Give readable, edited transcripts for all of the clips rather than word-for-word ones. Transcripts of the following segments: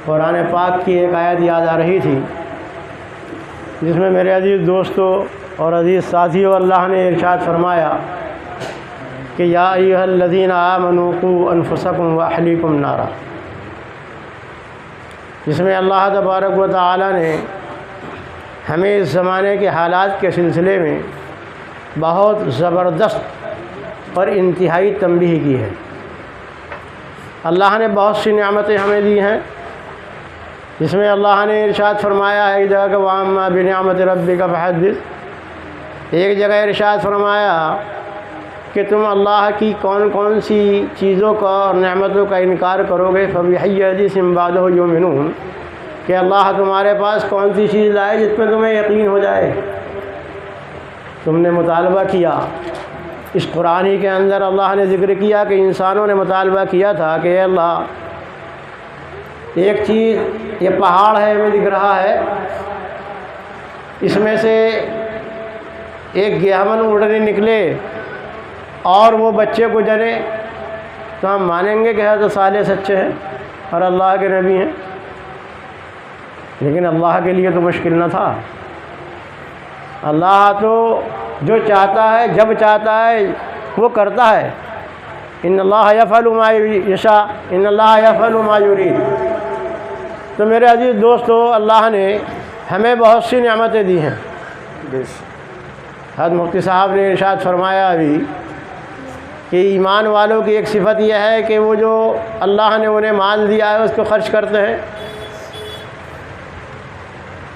قرآن پاک کی ایک آیت یاد آ رہی تھی جس میں میرے عزیز دوستوں اور عزیز ساتھیوں اللہ نے ارشاد فرمایا کہ یا ایھا الذین آمنوا قوا انفسکم واہلیکم نارا، جس میں اللہ تبارک و تعالی نے ہمیں اس زمانے کے حالات کے سلسلے میں بہت زبردست اور انتہائی تنبیہ کی ہے۔ اللہ نے بہت سی نعمتیں ہمیں دی ہیں، جس میں اللہ نے ارشاد فرمایا ہے ایک جگہ کہ وَأَمَّا بِنِعْمَتِ رَبِّكَ فَحَدِّثْ، ایک جگہ ارشاد فرمایا کہ تم اللہ کی کون کون سی چیزوں کا اور نعمتوں کا انکار کرو گے، فَبِأَيِّ حَدِيثٍ بَعْدَهُ يُؤْمِنُونَ، کہ اللہ تمہارے پاس کون سی چیز لائے جس میں تمہیں یقین ہو جائے۔ تم نے مطالبہ کیا، اس قرآن ہی کے اندر اللہ نے ذکر کیا کہ انسانوں نے مطالبہ کیا تھا کہ اے اللہ ایک چیز یہ پہاڑ ہے ہمیں دکھ رہا ہے، اس میں سے ایک گیہمن اڑنے نکلے اور وہ بچے کو جنے تو ہم مانیں گے کہ حضرت صالح سچے ہیں اور اللہ کے نبی ہیں، لیکن اللہ کے لیے تو مشکل نہ تھا۔ اللہ تو جو چاہتا ہے جب چاہتا ہے وہ کرتا ہے، ان اللہ یفعل ما یشاء، ان اللہ یفعل ما یرید۔ تو میرے عزیز دوستو، اللہ نے ہمیں بہت سی نعمتیں دی ہیں۔ حضرت مفتی صاحب نے ارشاد فرمایا ابھی کہ ایمان والوں کی ایک صفت یہ ہے کہ وہ جو اللہ نے انہیں مال دیا ہے اس کو خرچ کرتے ہیں،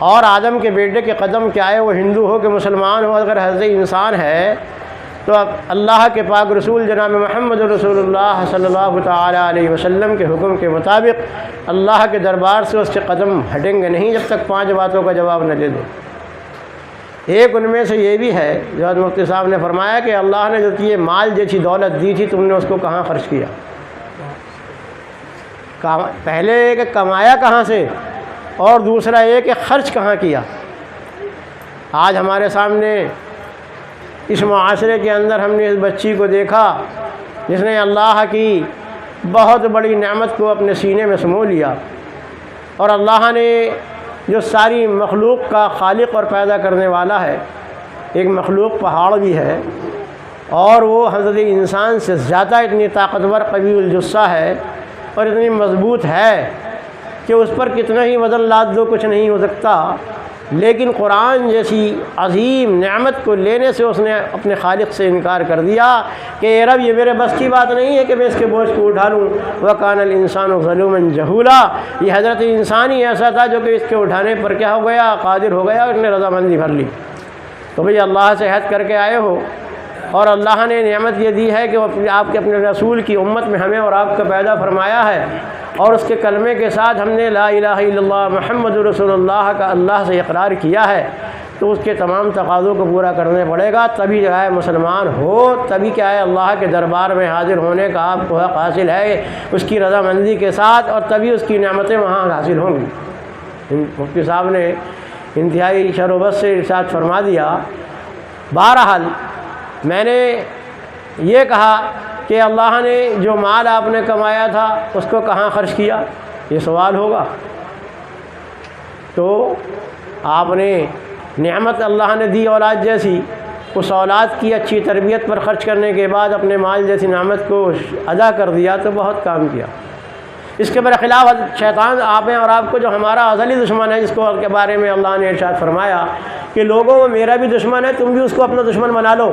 اور آدم کے بیٹے کے قدم کیا ہے، وہ ہندو ہو کہ مسلمان ہو، اگر حضرت انسان ہے تو اب اللہ کے پاک رسول جناب محمد رسول اللہ صلی اللہ تعالی علیہ وسلم کے حکم کے مطابق اللہ کے دربار سے اس کے قدم ہٹیں گے نہیں جب تک 5 باتوں کا جواب نہ دے دے۔ ایک ان میں سے یہ بھی ہے جو حضرت مفتی صاحب نے فرمایا کہ اللہ نے جو یہ مال جیسی دولت دی تھی تم نے اس کو کہاں خرچ کیا؟ پہلے کہ کمایا کہاں سے، اور دوسرا یہ کہ خرچ کہاں کیا۔ آج ہمارے سامنے اس معاشرے کے اندر ہم نے اس بچی کو دیکھا جس نے اللہ کی بہت بڑی نعمت کو اپنے سینے میں سمو لیا، اور اللہ نے جو ساری مخلوق کا خالق اور پیدا کرنے والا ہے، ایک مخلوق پہاڑ بھی ہے اور وہ حضرت انسان سے زیادہ اتنی طاقتور قوی الجثہ ہے اور اتنی مضبوط ہے کہ اس پر کتنا ہی وزن لاد دو کچھ نہیں ہو سکتا، لیکن قرآن جیسی عظیم نعمت کو لینے سے اس نے اپنے خالق سے انکار کر دیا کہ اے رب یہ میرے بس کی بات نہیں ہے کہ میں اس کے بوجھ کو اٹھا لوں، وَكَانَ الْإِنسَانُ ظَلُومًا جَهُولًا، یہ حضرت انسان ہی ایسا تھا جو کہ اس کے اٹھانے پر کیا ہو گیا، قادر ہو گیا، اس نے رضامندی بھر لی۔ تو بھئی اللہ سے عہد کر کے آئے ہو اور اللہ نے نعمت یہ دی ہے کہ آپ کے اپنے رسول کی امت میں ہمیں اور آپ کو پیدا فرمایا ہے، اور اس کے کلمے کے ساتھ ہم نے لا الہ الا اللہ محمد رسول اللہ کا اللہ سے اقرار کیا ہے، تو اس کے تمام تقاضوں کو پورا کرنے پڑے گا، تبھی جو ہے مسلمان ہو، تبھی کیا ہے اللہ کے دربار میں حاضر ہونے کا آپ کو حق حاصل ہے اس کی رضامندی کے ساتھ، اور تبھی اس کی نعمتیں وہاں حاصل ہوں گی۔ مفتی صاحب نے انتہائی شر و بس سے ارشاد فرما دیا۔ بہرحال میں نے یہ کہا کہ اللہ نے جو مال آپ نے کمایا تھا اس کو کہاں خرچ کیا، یہ سوال ہوگا۔ تو آپ نے نعمت اللہ نے دی اولاد جیسی، اس اولاد کی اچھی تربیت پر خرچ کرنے کے بعد اپنے مال جیسی نعمت کو ادا کر دیا تو بہت کام کیا۔ اس کے برخلاف شیطان آپ ہیں اور آپ کو جو ہمارا ازلی دشمن ہے، جس کو کے بارے میں اللہ نے ارشاد فرمایا کہ لوگوں میں میرا بھی دشمن ہے، تم بھی اس کو اپنا دشمن بنا لو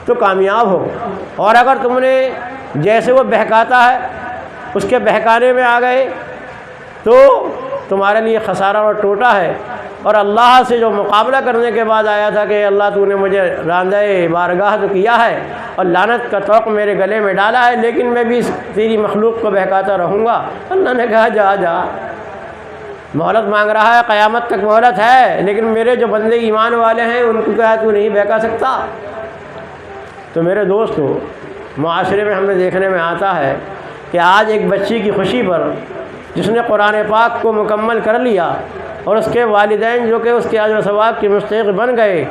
تو کامیاب ہو، اور اگر تم نے جیسے وہ بہکاتا ہے اس کے بہکانے میں آ گئے تو تمہارے لیے خسارہ اور ٹوٹا ہے۔ اور اللہ سے جو مقابلہ کرنے کے بعد آیا تھا کہ اللہ تو نے مجھے راندۂ بارگاہ تو کیا ہے اور لعنت کا طوق میرے گلے میں ڈالا ہے، لیکن میں بھی تیری مخلوق کو بہکاتا رہوں گا۔ اللہ نے کہا جا جا، مہلت مانگ رہا ہے، قیامت تک مہلت ہے، لیکن میرے جو بندے ایمان والے ہیں ان کو کہا تو نہیں بہکا سکتا۔ تو میرے دوستو، معاشرے میں ہم نے دیکھنے میں آتا ہے کہ آج ایک بچی کی خوشی پر جس نے قرآن پاک کو مکمل کر لیا اور اس کے والدین جو کہ اس کے اجر و ثواب کے مستحق بن گئے،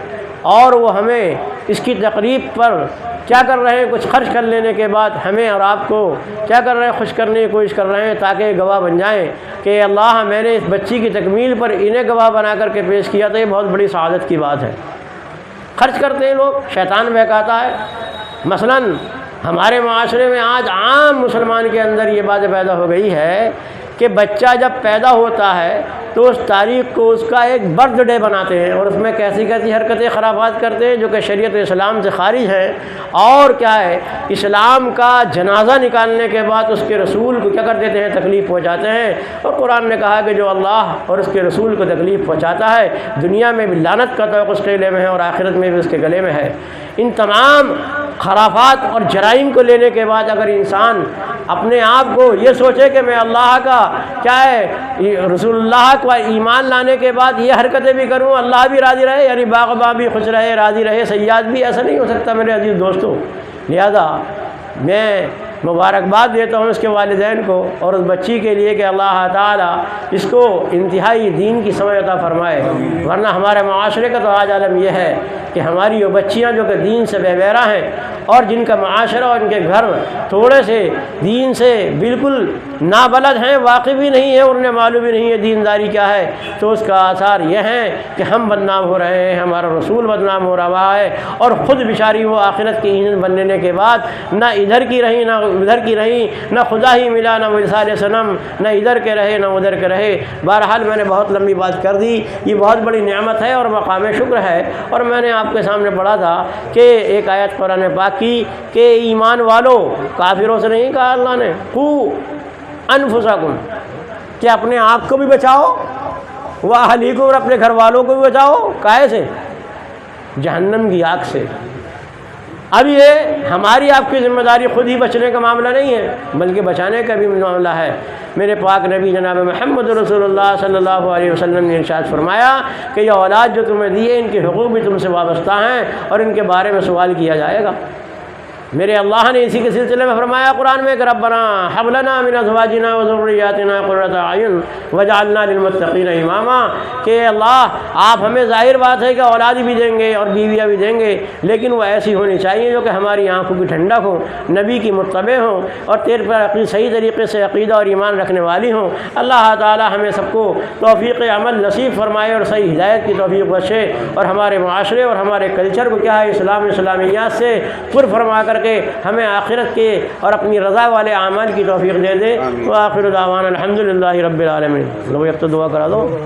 اور وہ ہمیں اس کی تقریب پر کیا کر رہے ہیں، کچھ خرچ کر لینے کے بعد ہمیں اور آپ کو کیا کر رہے ہیں، خوش کرنے کی کوشش کر رہے ہیں تاکہ گواہ بن جائیں کہ اللہ میں نے اس بچی کی تکمیل پر انہیں گواہ بنا کر کے پیش کیا، تو یہ بہت بڑی سعادت کی بات ہے۔ خرچ کرتے ہیں لوگ، شیطان بہکاتا ہے۔ مثلا ہمارے معاشرے میں آج عام مسلمان کے اندر یہ بات پیدا ہو گئی ہے کہ بچہ جب پیدا ہوتا ہے تو اس تاریخ کو اس کا ایک برتھ ڈے بناتے ہیں اور اس میں کیسی کیسی حرکتیں خرافات کرتے ہیں جو کہ شریعت اسلام سے خارج ہیں، اور کیا ہے، اسلام کا جنازہ نکالنے کے بعد اس کے رسول کو کیا کر دیتے ہیں، تکلیف پہنچاتے ہیں۔ اور قرآن نے کہا کہ جو اللہ اور اس کے رسول کو تکلیف پہنچاتا ہے دنیا میں بھی لعنت کا توق اس کے گلے میں ہے اور آخرت میں بھی اس کے گلے میں ہے۔ ان تمام خرافات اور جرائم کو لینے کے بعد اگر انسان اپنے آپ کو یہ سوچے کہ میں اللہ کا کیا ہے، رسول اللہ کو ایمان لانے کے بعد یہ حرکتیں بھی کروں، اللہ بھی راضی رہے، یعنی باغباں بھی خوش رہے، راضی رہے، صیاد بھی، ایسا نہیں ہو سکتا میرے عزیز دوستو۔ لہذا میں مبارکباد دیتا ہوں اس کے والدین کو اور اس بچی کے لیے کہ اللہ تعالیٰ اس کو انتہائی دین کی سمجھ عطا فرمائے، ورنہ ہمارے معاشرے کا تو آج عالم یہ ہے کہ ہماری وہ بچیاں جو کہ دین سے بے بہرا ہیں اور جن کا معاشرہ اور ان کے گھر تھوڑے سے دین سے بالکل نابلد ہیں، واقف ہی نہیں ہے، انہیں معلوم ہی نہیں ہے دینداری کیا ہے، تو اس کا آثار یہ ہیں کہ ہم بدنام ہو رہے ہیں، ہمارا رسول بدنام ہو رہا ہے، اور خود بیچاری وہ آخرت کی ایندھن بن لینے کے بعد نہ ادھر کی رہی نہ ادھر کی رہی، نہ خدا ہی ملا نہ وصال صنم، نہ ادھر کے رہے نہ ادھر کے رہے۔ بہرحال میں نے بہت لمبی بات کر دی، یہ بہت بڑی نعمت ہے اور مقام شکر ہے، اور میں نے آپ کے سامنے پڑھا تھا کہ ایک آیت قرآن پاک کی کہ ایمان والو، کافروں سے نہیں کہا اللہ نے، قو انفسکم، کہ اپنے آپ کو بھی بچاؤ، واہلیکم، اور اپنے گھر والوں کو بھی بچاؤ، کائے سے؟ جہنم کی آگ سے۔ اب یہ ہماری آپ کی ذمہ داری خود ہی بچنے کا معاملہ نہیں ہے بلکہ بچانے کا بھی معاملہ ہے۔ میرے پاک نبی جناب محمد رسول اللہ صلی اللہ علیہ وسلم نے ارشاد فرمایا کہ یہ اولاد جو تمہیں دی ہے ان کے حقوق بھی تم سے وابستہ ہیں اور ان کے بارے میں سوال کیا جائے گا۔ میرے اللہ نے اسی کے سلسلے میں فرمایا قرآن میں کہ ربنا ہب لنا من ازواجنا وذریاتنا قرۃ اعین واجعلنا للمتقین اماما، کہ اللہ آپ ہمیں ظاہر بات ہے کہ اولاد بھی دیں گے اور بیویاں بھی دیں گے، لیکن وہ ایسی ہونی چاہیے جو کہ ہماری آنکھوں کی ٹھنڈک ہوں، نبی کی متبع ہوں اور تیرے پر صحیح طریقے سے عقیدہ اور ایمان رکھنے والی ہوں۔ اللہ تعالی ہمیں سب کو توفیق عمل نصیب فرمائے اور صحیح ہدایت کی توفیق بخشے، اور ہمارے معاشرے اور ہمارے کلچر کو کیا ہے اسلامیات سے پر فرما کر کے ہمیں آخرت کے اور اپنی رضا والے اعمال کی توفیق دے دے۔ وآخر دعوانا الحمدللہ رب العالمین۔ لوگ اب تو دعا کرا دو۔